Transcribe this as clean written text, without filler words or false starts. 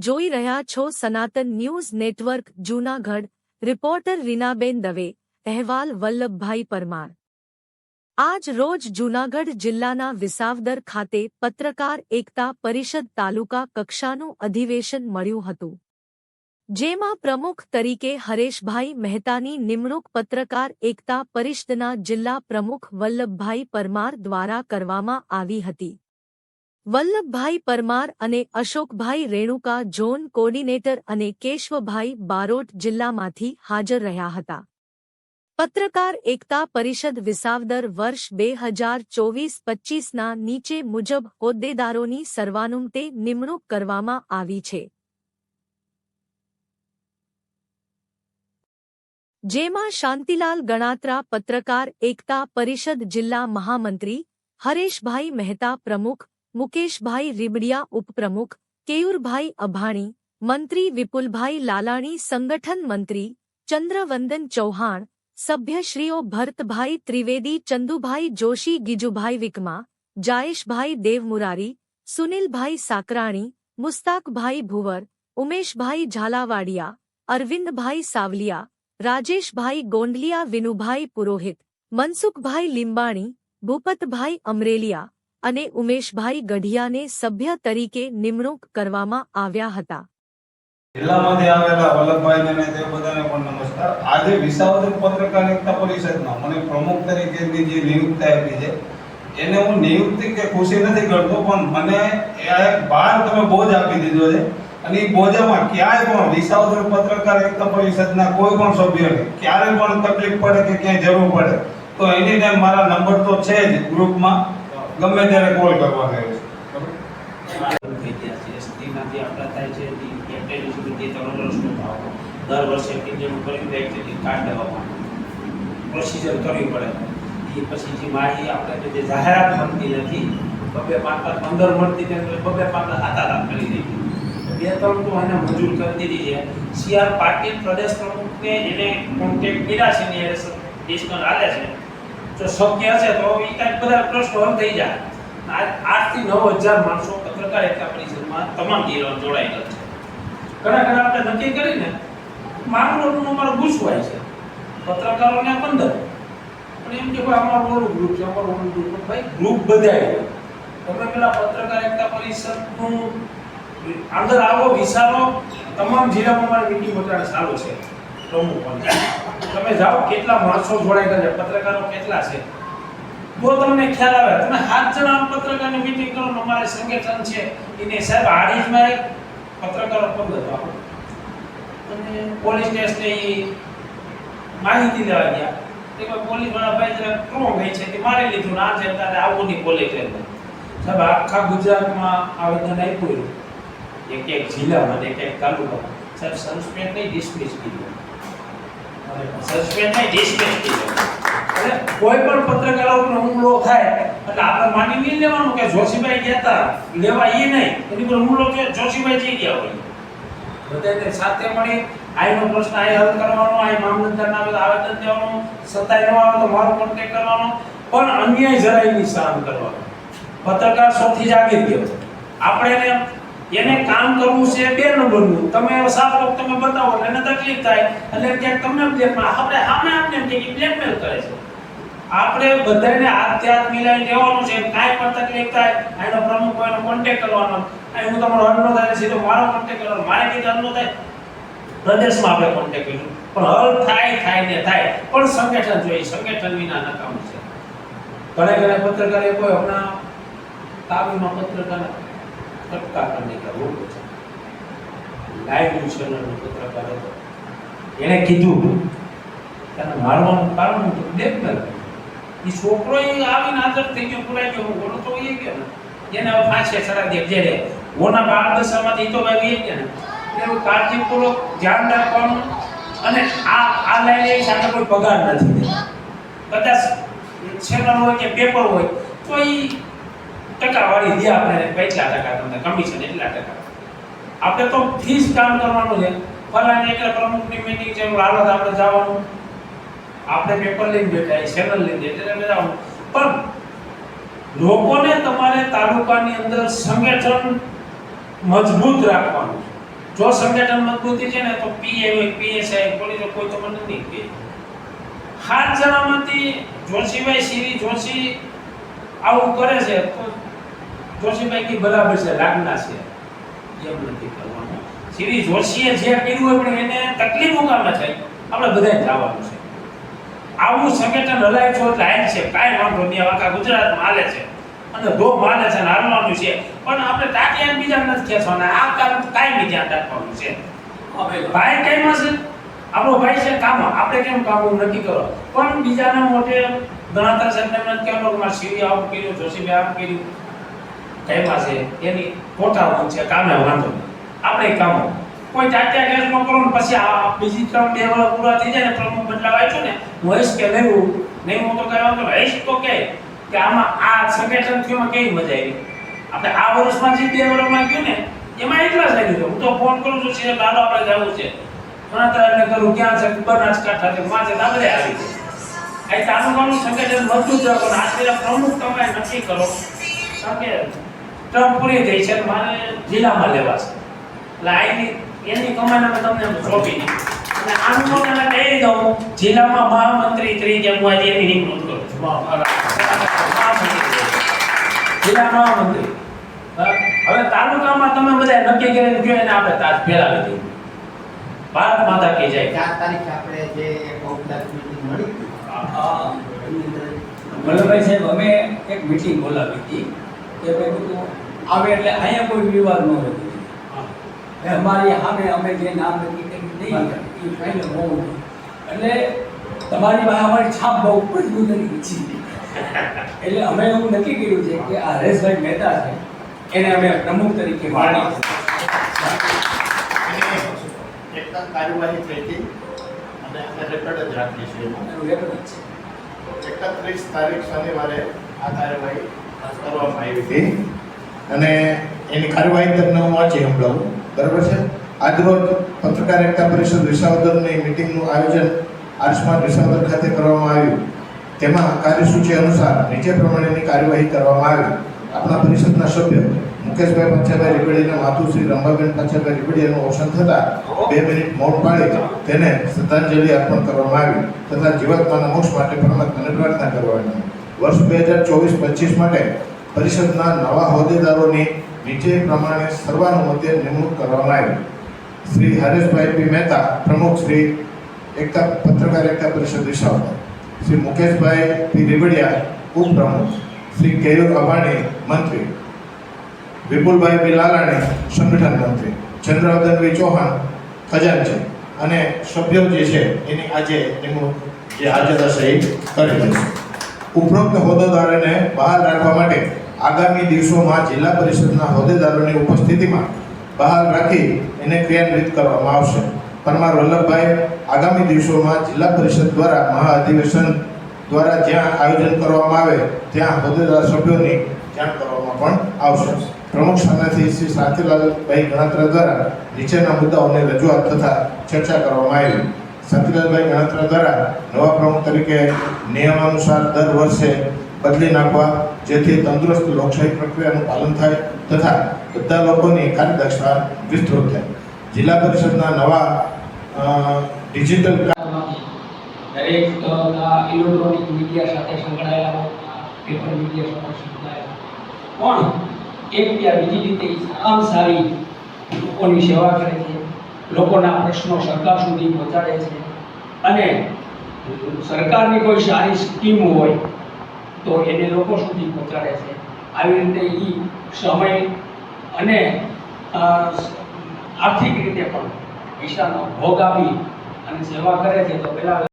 જોઈ રહ્યા છો સનાતન news network Junagadh. Reporter Reenaben Dave. અહેવાલ વલ્લભભાઈ પરમાર। આજ રોજ જૂનાગઢ જિલ્લાના વિસાવદર ખાતે પત્રકાર એકતા પરિષદ તાલુકા કક્ષાનું અધિવેશન મળ્યું હતું, જેમાં પ્રમુખ તરીકે હરેશભાઈ મહેતાની નિમણૂક પત્રકાર એકતા પરિષદના જિલ્લા પ્રમુખ વલ્લભભાઈ પરમાર દ્વારા કરવામાં આવી હતી। વલ્લભભાઈ પરમાર અને અશોકભાઈ રેણુકા ઝોન કોર્ડિનેટર અને કેશવભાઈ બારોટ જિલ્લામાંથી હાજર રહ્યા હતા। પત્રકાર એકતા પરિષદ વિસાવદર વર્ષ 2024-25ના નીચે મુજબ હોદ્દેદારોની સર્વાનુમતે નિમણૂક કરવામાં આવી છે, જેમાં શાંતિલાલ ગણાત્રા પત્રકાર એકતા પરિષદ જિલ્લા મહામંત્રી, હરેશભાઈ મહેતા પ્રમુખ, મુકેશભાઈ રીબડિયા ઉપપ્રમુખ, કેયુરભાઈ અભાણી મંત્રી, વિપુલભાઈ લાલાણી સંગઠન મંત્રી, ચંદ્રવંદન ચૌહાણ સભ્યશ્રીઓ, ભરતભાઈ ત્રિવેદી, ચંદુભાઈ જોશી, ગીજુભાઈ વિકમા, જાયેશભાઈ દેવમુરારી, સુનિલભાઈ સાકરાણી, મુસ્તાકભાઈ ભુવર, ઉમેશભાઈ ઝાલાવાડિયા, અરવિંદભાઈ સાવલિયા, રાજેશભાઈ ગોંડલિયા, વિનુભાઈ પુરોહિત, મનસુખભાઈ લીંબાણી, ભૂપતભાઈ અમરેલિયા અને ઉમેશભાઈ ગઢિયાને સભ્ય તરીકે નિમણૂક કરવામાં આવ્યા હતા। જિલ્લામાંથી આવેલા વલ્લભભાઈને તે બધાને પણ નમસ્કાર। આજે વિસાવદર પત્રકાર એકતા પરિષદમાં મને પ્રમુખ તરીકેની જે નિયુક્તિ આપી છે, એને હું નિયુક્તિ કે ખુશી નથી કરતો, પણ મને એક ભાર તમે બોજ આપી દીધો છે અને એ બોજામાં ક્યાંય પણ વિસાવદર પત્રકાર એકતા પરિષદના કોઈ પણ સભ્યને ક્યારે પણ તકલીફ પડે કે ક્યાંય જરૂર પડે તો એની ટાઈમ મારા નંબર તો છે જ ગ્રુપમાં, ગમે ત્યારે કોલ કરવાનો છે। દર વર્ષે કેન્દ્રનું કરી દે છે કે કાર્ડ લેવામાં પ્રોસિજર કરવી પડે, એ પછી જે માહિતી આપણે જે જાહેરાત મળતી નથી, 2-5-15 મળતી તેમ 2-5 હાથા કરી દીધી, 2-3 તો એને મંજૂર કરી દીધી છે। સીઆર પાટીલ પ્રદેશ પ્રમુખને એને કોન્ટેક્ટ કર્યા છે ને એ ડિસ્કશન આલે છે, જો શક્ય છે તો એ કાંઈક બધા પ્રશ્નો હલ થઈ જાય। 8 થી 9000 માણસો પત્રકાર એકતા પરિષદમાં તમામ જિલ્લામાં જોડાયેલા છે। ઘણા આપણે નક્કી કરીને માંગરોળનું અમારું ગુસવાય છે, પત્રકારોને 15, પણ એમ કે ભાઈ અમારું ઓલું ગ્રુપ છે, અમારું ઓલું ગ્રુપ, ભાઈ ગ્રુપ બધાય તમે પેલા પત્રકાર એકતા પરિષદનું અંદર આવો, વિચારો, તમામ જિલ્લામાં અમારી મીટિંગ બધાને ચાલુ છે પ્રમુખ પણ તમે જાઓ કેટલા માણસો જોડાયેલા છે, પત્રકારો કેટલા છે તો તમને ખ્યાલ આવે। તમે 7 જણા પત્રકારની મીટિંગ કરો, અમારે સંગઠન છે એને સાહેબ હારીજમાં એક પત્રકારો 15 આપો અને પોલીસ સ્ટેશને માહિતી લેવા ગયા, કે પોલીસ વાળા ભાઈ જરા ક્રોંગ ગઈ છે કે મારી લીધું ના છે તારે આવું નહીં પોલીસ સ્ટેશન સાહેબ। આખા ગુજરાતમાં આવેદન આપ્યું, એક જિલ્લામાં એક તાલુકામાં સાહેબ સસ્પેન્ડ નહીં ડિસમિસ કર્યું, સસ્પેન્ડ નહીં ડિસમિસ કર્યું। એટલે કોઈ પણ પત્રકારો ઉપર હુમલો થાય એટલે આપણે માની નહીં લેવાનું કે જોશીભાઈ ગયા હતા લેવા, એ નહીં, એની પર હુમલો કે જોશીભાઈ જઈ ગયા હોય, બધાને સાથે મળી આઈનો પ્રશ્ન આઈ હલ કરવાનો, આઈ મામલતદારને આવેદન દેવાનું, સત્તાય ન આવે તો મારો કોન્ટેક્ટ કરવાનો, પણ અન્યાય જરાય નહીં સહન કરવાનો। પત્રકાર સૌથી જાગીર ગયો, આપણે એને કામ કરવું છે 2 નંબરનું, તમે સાફ લોક તમે બતાવો એટલે એને તકલીફ થાય એટલે ક્યાંક તમને બ્લેકમેલ, આપણે આપને એમ કે બ્લેકમેલ કરે છે। આપણે બધાને હાથ મિલાવી દેવાનું છે, કાંઈ પણ તકલીફ થાય આનો પ્રમુખ કોઈનો કોન્ટેક્ટ કરવાનો, આ હું તમારો હલ ન થાય સીધો મારો કોન્ટેક્ટ કરવાનો, મારે કીધું હલ ન થાય પ્રદેશમાં આપણે કોન્ટેક્ટ કરીશું, પણ હલ થાય ને થાય, પણ સંગઠન જોઈએ, સંગઠન વિના નકામું છે। ઘણા પત્રકારે કોઈ હમણાં તાબીમાં પત્રકાર કટકા કરને કે રોગ છે, લાઈવ ન્યૂઝ ચેનલનો પત્રકાર હતો, એને કીધું તને મારવાનું કારણ હું તો બ્લેકમેલ, એ છોકરો આવીને હાજર થઈ ગયો, પુરાઈ ગયો, હું બોલો તો એ ગયો ને એને હવે ફાંસે ચડાવી દે, જે ઓના બાળદશામાંથી તો ભાઈ એ ગયા ને એવું કાળજીપૂર્વક ધ્યાન રાખવાનું। અને આ લાઈન એ સાથે કોઈ પગાર નથી દેતો, કદાચ ચેનલ હોય કે પેપર હોય તો એ ટકાવાળી દે આપણે, કેટલા ટકા તમને કમિશન એટલા ટકા, આપણે તો ફીસ કામ કરવાનું છે। ફલાને એક પ્રમુખની મીટિંગ છે, હાલત આપણે જવાનું, આપણે પેપર લઈને બેઠા, ચેનલ લઈને એટલે જવાનું, પણ લોકોને તમારે તાલુકાની અંદર સંગઠન મજબૂત રાખવાનું, જો સંગઠન મજબૂતી છે ને તો પીએ હોય પીએસઆઈ પોલીસ કોઈ તો મને નહીં કે 7 જણામાંથી જોશીભાઈ શ્રી જોશી આવું કરે છે તો જોશીભાઈ કી બરાબર છે લાગના છે એમ નથી કરવાનું. શ્રી જોશીએ જે કર્યું હોય પણ એને તકલીફ મુકામે થાય આપણે બધાય જવાનું છે. આવું સંગઠન હલાય છો એટલે હાલ છે કાંઈ વાંધો નહીં. આખા ગુજરાતમાં હાલે છે અને ધો હાલે છે અને હાલવાનું છે પણ આપણે ટાટિયા બીજા નથી ખેંચવાના. આ કામ કાંઈ ધ્યાન રાખવાનું છે. ભાઈ કઈમાં છે આપણો ભાઈ છે કામ આપણે કેમ કામ નક્કી કરો પણ બીજાના મોઢે ગણાતા સાહેબને એમ નથી કહેવાનું કે મારે સીવી આવું કર્યું જોશીભાઈ આમ કર્યું કઈમાં છે એની ખોટા છે કામે વાંધો નહીં. આપણે કામો કોઈ ટાટિયા કેસમાં કરો ને પછી આ બીજી 3-2 વર્ષ પૂરા થઈ જાય ને પ્રમુખ બદલાવ આવ્યો ને હું હઈશ કે નહીં હું તો કઈ વાંધો હઈશ તો કે આમાં આ સંગઠન થયું કેવી મજા આવી. આપણે આ વર્ષમાં જે 2 વર્ષમાં ગયું ને એમાં એટલા જ લાગ્યું હું તો ફોન કરું છું છે લાલો આપણે જવું છે ગણતરી કરું ક્યાં છે બનાસકાંઠા છે માં છે આ બધા આવી જાય આ તાલુકાનું સંગઠન મજબૂત રાખો ને આ પ્રમુખ તમે નક્કી કરો કારણ કે ટર્મ પૂરી થઈ છે મારે જિલ્લામાં લેવા છે એટલે આની એની કમાન અમે તમને સોંપી દીધી અને આનું તો તમે કહી દઉં જિલ્લામાં મહામંત્રી તરીકે હું આજે એની નિમણૂક કરું છું. જિલ્લા મહામંત્રી હવે તાલુકામાં તમે બધા નક્કી કરીને જો એને આપણે તાજ ફેરાવી દઈએ. ભારત માતા કી જય. 4 તારીખે આપણે જે ઔપચારિક મીટિંગ મળી વલ્લભભાઈ સાહેબ અમે એક મીટિંગ બોલાવી હતી કે ભાઈ બધું આવે એટલે અહીંયા કોઈ વિવાદ ન હોય. અમારી સામે અમે જે નામ નક્કી કરી નહીં એ ફાઇનલ હોવું એટલે તમારી પાસે અમારી છાપ બહુ મજબૂત નથી એટલે અમે એવું નક્કી કર્યું છે કે આ હરેશભાઈ મહેતા છે એને અમે પ્રમુખ તરીકે માની એકદમ કાર્યવાહી થઈ હતી અને અમે રેકોર્ડ જ રાખીએ છીએ એનું રેકોર્ડ છે. 31 તારીખ શનિવારે આ કાર્યવાહી કરવામાં આવી હતી અને એની કાર્યવાહી તમને હું વાંચી સંભળાવું. બરાબર છે. આજરોજ પત્રકાર એકતા પરિષદ વિસાવદરની મીટિંગનું આયોજન આયુષ્માન વિસાવદર ખાતે કરવામાં આવ્યું. તેમાં કાર્યસૂચિ અનુસાર નીચે પ્રમાણેની કાર્યવાહી કરવામાં આવી. આપણા પરિષદના સભ્ય મુકેશભાઈ પાછાભાઈ રીબડીના માતુશ્રી રંભાબેન પાછાભાઈ રીબડીયાનું અવસાન થતાં 2 મિનિટ મૌન પાળી તેને શ્રદ્ધાંજલિ અર્પણ કરવામાં આવી તથા જીવાત્માના મોક્ષ માટે પરમાત્માને પ્રાર્થના કરવાની. વર્ષ 2024-25 માટે પરિષદના નવા હોદ્દેદારોની નીચે પ્રમાણે સર્વાનુમતે નિમણૂક કરવામાં આવી. શ્રી હરેશભાઈ પી મહેતા પ્રમુખ, શ્રી પત્રકાર એકતા પરિષદ વિસાવદર, શ્રી મુકેશભાઈ પી રીબડિયા ઉપપ્રમુખ, શ્રી કેયુર અભાણી મંત્રી, વિપુલભાઈ પી લાલાણી સંગઠન મંત્રી, ચંદ્રવદનભાઈ ચૌહાણ ખજાનચી અને સભ્યો જે છે એની આજે નિમણૂક જે હાજર હશે એ કરી દેશે. ઉપરોક્ત હોદ્દેદારોને બહાર રાખવા માટે આગામી દિવસોમાં જિલ્લા પરિષદના હોદ્દેદારોની ઉપસ્થિતિમાં બહાર રાખી એને ક્રિયાન્વિત કરવામાં આવશે. પરમાર વલ્લભભાઈ આગામી દિવસોમાં જિલ્લા પરિષદ દ્વારા મહાઅધિવેશન દ્વારા જ્યાં આયોજન કરવામાં આવે ત્યાં હોદ્દેદાર સભ્યોની જાણ કરવામાં પણ આવશે. પ્રમુખ સ્થાનેથી શ્રી શાંતિલાલભાઈ ગણાત્રા દ્વારા નીચેના મુદ્દાઓને રજૂઆત તથા ચર્ચા કરવામાં આવી. શાંતિલાલભાઈ ગણાત્રા દ્વારા નવા પ્રમુખ તરીકે નિયમાનુસાર દર વર્ષે બદલી નાખવા જેથી તંદુરસ્ત લોકશાહી પ્રક્રિયાનું પાલન થાય તથા બધા લોકોની કાર્યદક્ષતા વિસ્તૃત થાય. જિલ્લા પરિષદના નવા ડિજિટલ દરેક ઇલેક્ટ્રોનિક મીડિયા સાથે સંકળાયેલા હોય, પેપર મીડિયા સાથે સંકળાયેલા પણ એક યા બીજી રીતે સારામાં સારી લોકોની સેવા કરે છે, લોકોના પ્રશ્નો સરકાર સુધી પહોંચાડે છે અને સરકારની કોઈ સારી સ્કીમ હોય તો એને લોકો સુધી પહોંચાડે છે. આવી રીતે એ સમય અને આર્થિક રીતે પણ પૈસાનો ભોગ આપી અને સેવા કરે છે. તો પહેલાં